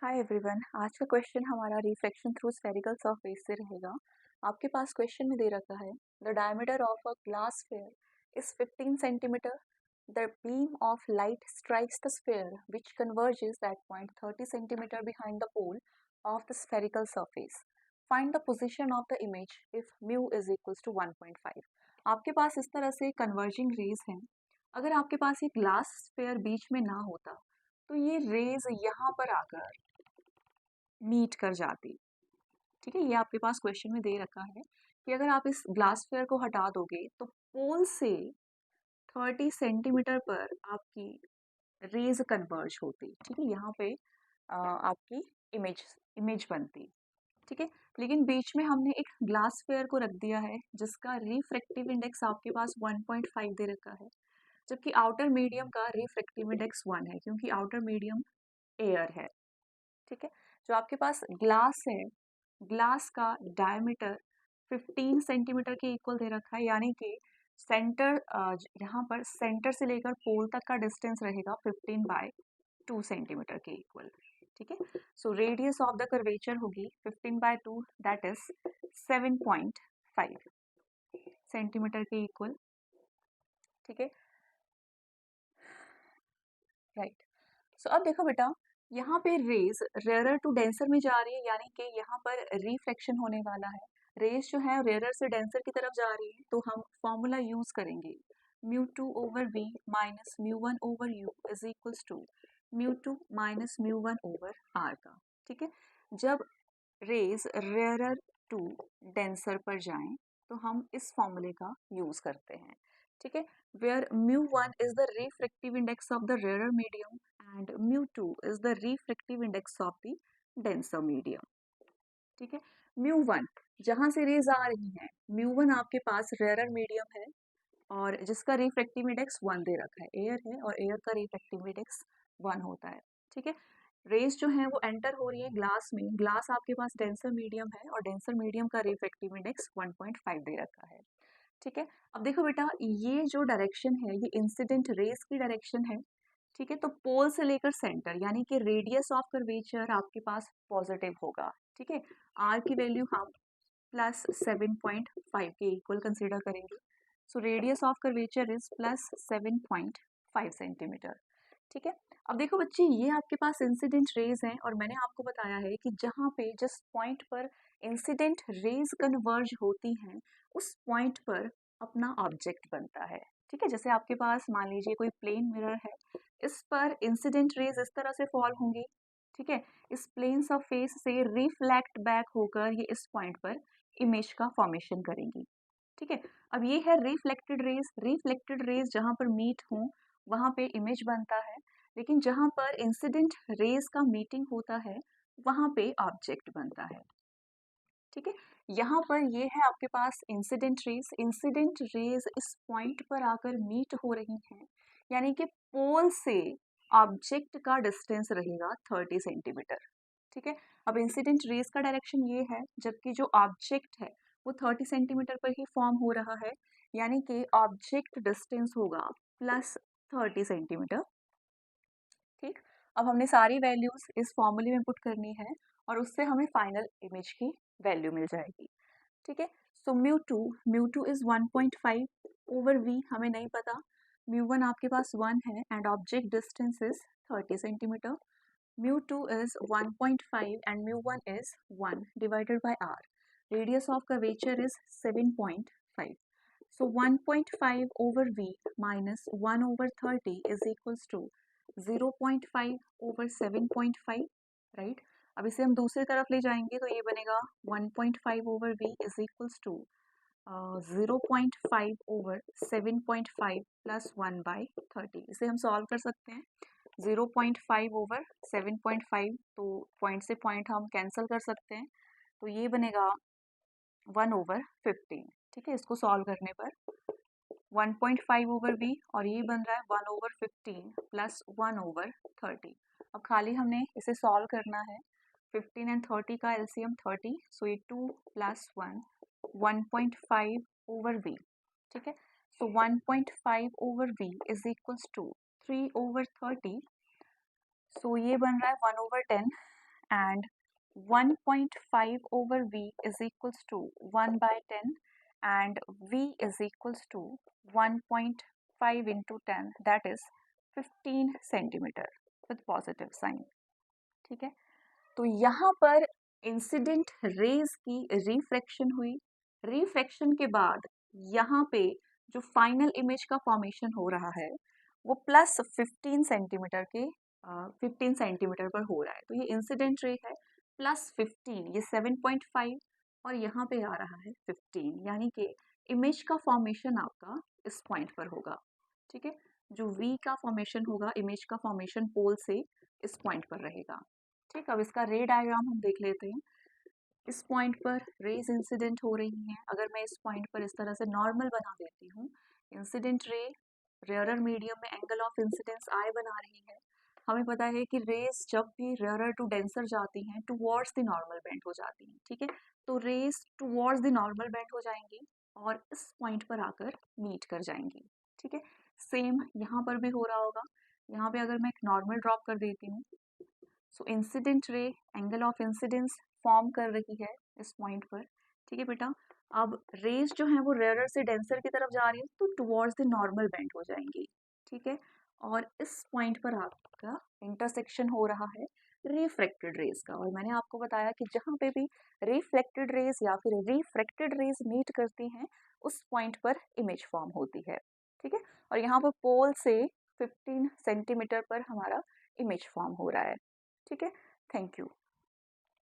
Hi everyone. आज का question हमारा रिफ्लेक्शन थ्रू स्फेरिकल सरफेस से रहेगा। आपके पास क्वेश्चन में दे रखा है the diameter of a glass sphere is 15 centimetre. The beam of light strikes the sphere which converges at point 30 centimetre behind the pole of the spherical surface. Find the position of the image if mu is equals to 1.5। आपके पास इस तरह से converging raise हैं। अगर आपके पास ये glass sphere बीच में ना होता तो ये रेज यहाँ पर आकर मीट कर जाती। ठीक है, ये आपके पास क्वेश्चन में दे रखा है कि अगर आप इस ग्लास फेयर को हटा दोगे तो पोल से 30 सेंटीमीटर पर आपकी रेज कन्वर्ज होती। ठीक है, यहाँ पे आपकी इमेज इमेज बनती। ठीक है, लेकिन बीच में हमने एक ग्लास फेयर को रख दिया है जिसका रिफ्रैक्टिव इंडेक्स आपके पास 1.5 दे रखा है, जबकि आउटर मीडियम का रिफ्रैक्टिव इंडेक्स 1 है क्योंकि आउटर मीडियम एयर है। ठीक है, जो आपके पास ग्लास है, ग्लास का डायमीटर 15 सेंटीमीटर के इक्वल दे रखा है, यानी कि सेंटर यहाँ पर सेंटर से लेकर पोल तक का डिस्टेंस रहेगा 15/2 सेंटीमीटर के इक्वल। ठीक है, so radius of the curvature होगी 15/2 दैट इज 7.5 सेंटीमीटर के इक्वल। ठीक है, राइट। सो अब देखो बेटा, यहाँ पे रेज रेयरर टू डेंसर में जा रही है, यानी कि यहाँ पर रिफ्लेक्शन होने वाला है। रेज जो है रेयरर से डेंसर की तरफ जा रही है, तो हम फॉर्मूला यूज करेंगे μ2/v minus μ1/u is equals to μ2 minus μ1/r का। ठीक है, जब रेज रेयरर टू डेंसर पर जाएं तो हम इस फॉर्मूले का यूज करते हैं। ठीक है, where μ1 is the refractive index of the rarer medium and μ2 is the refractive index of the denser medium। ठीक है, μ1 जहां से रेज आ रही हैं, μ1 आपके पास रेयर मीडियम है और जिसका रिफ्रैक्टिव इंडेक्स 1 दे रखा है, एयर है और एयर का रिफ्रैक्टिव इंडेक्स 1 होता है। ठीक है, रेज जो है वो एंटर हो रही है ग्लास में, ग्लास आपके पास डेंसर मीडियम है और डेंसर मीडियम का रिफ्रैक्टिव इंडेक्स 1.5 दे रखा है। ठीक है, अब देखो बेटा, ये जो डायरेक्शन है ये इंसिडेंट रेज की डायरेक्शन है। ठीक है, तो पोल से लेकर सेंटर यानी कि रेडियस ऑफ कर्वेचर आपके पास पॉजिटिव होगा। ठीक है, आर की वैल्यू हम प्लस 7.5 के इक्वल कंसिडर करेंगे। So radius of curvature is plus 7.5 centimetre. ठीक है, अब देखो बच्चे, ये आपके पास इंसिडेंट रेज हैं और मैंने आपको बताया है कि जहाँ पे जिस पॉइंट पर इंसिडेंट रेज कन्वर्ज होती हैं उस पॉइंट पर अपना ऑब्जेक्ट बनता है। ठीक है, जैसे आपके पास मान लीजिए कोई प्लेन मिरर है, इस पर इंसिडेंट रेज इस तरह से फॉल होंगी। ठीक है, इस प्लेन सरफेस से रिफ्लेक्ट बैक होकर ये इस पॉइंट पर इमेज का फॉर्मेशन करेंगी। ठीक है, अब ये है रिफ्लेक्टेड रेज जहाँ पर मीट हों वहाँ पे इमेज बनता है, लेकिन जहाँ पर इंसिडेंट रेज का मीटिंग होता है वहाँ पे ऑब्जेक्ट बनता है। ठीक है, यहाँ पर ये है आपके पास इंसिडेंट रेज इस पॉइंट पर आकर मीट हो रही हैं, यानी कि पोल से ऑब्जेक्ट का डिस्टेंस रहेगा 30 सेंटीमीटर। ठीक है, अब इंसिडेंट रेज का डायरेक्शन ये है, जबकि जो ऑब्जेक्ट है वो 30 सेंटीमीटर पर ही फॉर्म हो रहा है, यानी कि ऑब्जेक्ट डिस्टेंस होगा प्लस 30 सेंटीमीटर। ठीक, अब हमने सारी वैल्यूज इस फॉर्मूले में पुट करनी है और उससे हमें फाइनल इमेज की वैल्यू मिल जाएगी। ठीक है, so mu two is 1.5 over V हमें नहीं पता, म्यू1 आपके पास 1 है and object distance is 30 centimetre. μ2 is 1.5 and μ1 is 1 divided by r. Radius of curvature is 7.5. So 1.5 over v minus 1 over 30 is equals to 0.5 over 7.5, right? अब इसे हम दूसरी तरफ ले जाएंगे तो ये बनेगा 1.5 over v is equals to 0.5 over 7.5 plus 1 by 30। इसे हम सॉल्व कर सकते हैं। 0.5 ओवर 7.5, तो पॉइंट से पॉइंट हम कैंसिल कर सकते हैं, तो ये बनेगा 1/15। ठीक है, इसको सॉल्व करने पर 1.5 ओवर v और ये बन रहा है 1/15 प्लस 1/30। अब खाली हमने इसे सॉल्व करना है। 15 एंड 30 का एलसीएम 30, सो ये 2 प्लस 1 1.5 ओवर v। ठीक है, so 1.5 over v is equals to 3/30, so ये बन रहा है 1/10। and 1.5 over V is equals to 1 by 10 and V is equals to 1.5 into 10, that is 15 centimeter with positive sign. ठीक है, तो यहाँ पर इंसिडेंट रेज की रिफ्रैक्शन हुई। रिफ्रैक्शन के बाद यहाँ पे जो फाइनल इमेज का फॉर्मेशन हो रहा है वो प्लस 15 सेंटीमीटर के 15 सेंटीमीटर पर हो रहा है। तो ये इंसिडेंट रे है प्लस 15, ये 7.5 और यहाँ पे आ रहा है 15, यानी कि इमेज का फॉर्मेशन आपका इस पॉइंट पर होगा। ठीक है, जो वी का फॉर्मेशन होगा, इमेज का फॉर्मेशन पोल से इस पॉइंट पर रहेगा। ठीक, अब इसका रे डायग्राम हम देख लेते हैं। इस पॉइंट पर रेज इंसिडेंट हो रही हैं। अगर मैं इस पॉइंट पर इस तरह से नॉर्मल बना देती हूँ, इंसिडेंट रे रेयरर मीडियम में एंगल ऑफ इंसिडेंस आई बना रही है। हमें पता है कि रेज जब भी रेयरर टू डेंसर जाती हैं टुवर्ड्स द नॉर्मल बेंड हो जाती हैं। ठीक है, तो rays towards the normal bend हो जाएंगी और इस पॉइंट पर आकर मीट कर जाएंगी। ठीक है, सेम यहाँ पर भी हो रहा होगा। यहाँ पे अगर मैं एक नॉर्मल ड्रॉप कर देती हूँ, so incident ray angle of incidence form कर रही है इस पॉइंट पर। ठीक है बेटा, अब रेज जो है वो रेयरर से डेंसर की तरफ जा रही है तो टुवर्ड्स द नॉर्मल बेंड हो जाएंगी। ठीक है, और इस पॉइंट पर आपका इंटरसेक्शन हो रहा है रिफ्रैक्टेड रेज का। और मैंने आपको बताया कि जहाँ पे भी रिफ्लेक्टेड रेज या फिर रिफ्रैक्टेड रेज मीट करती हैं उस पॉइंट पर इमेज फॉर्म होती है। ठीक है, और यहाँ पर पोल से 15 सेंटीमीटर पर हमारा इमेज फॉर्म हो रहा है। ठीक है, थैंक यू।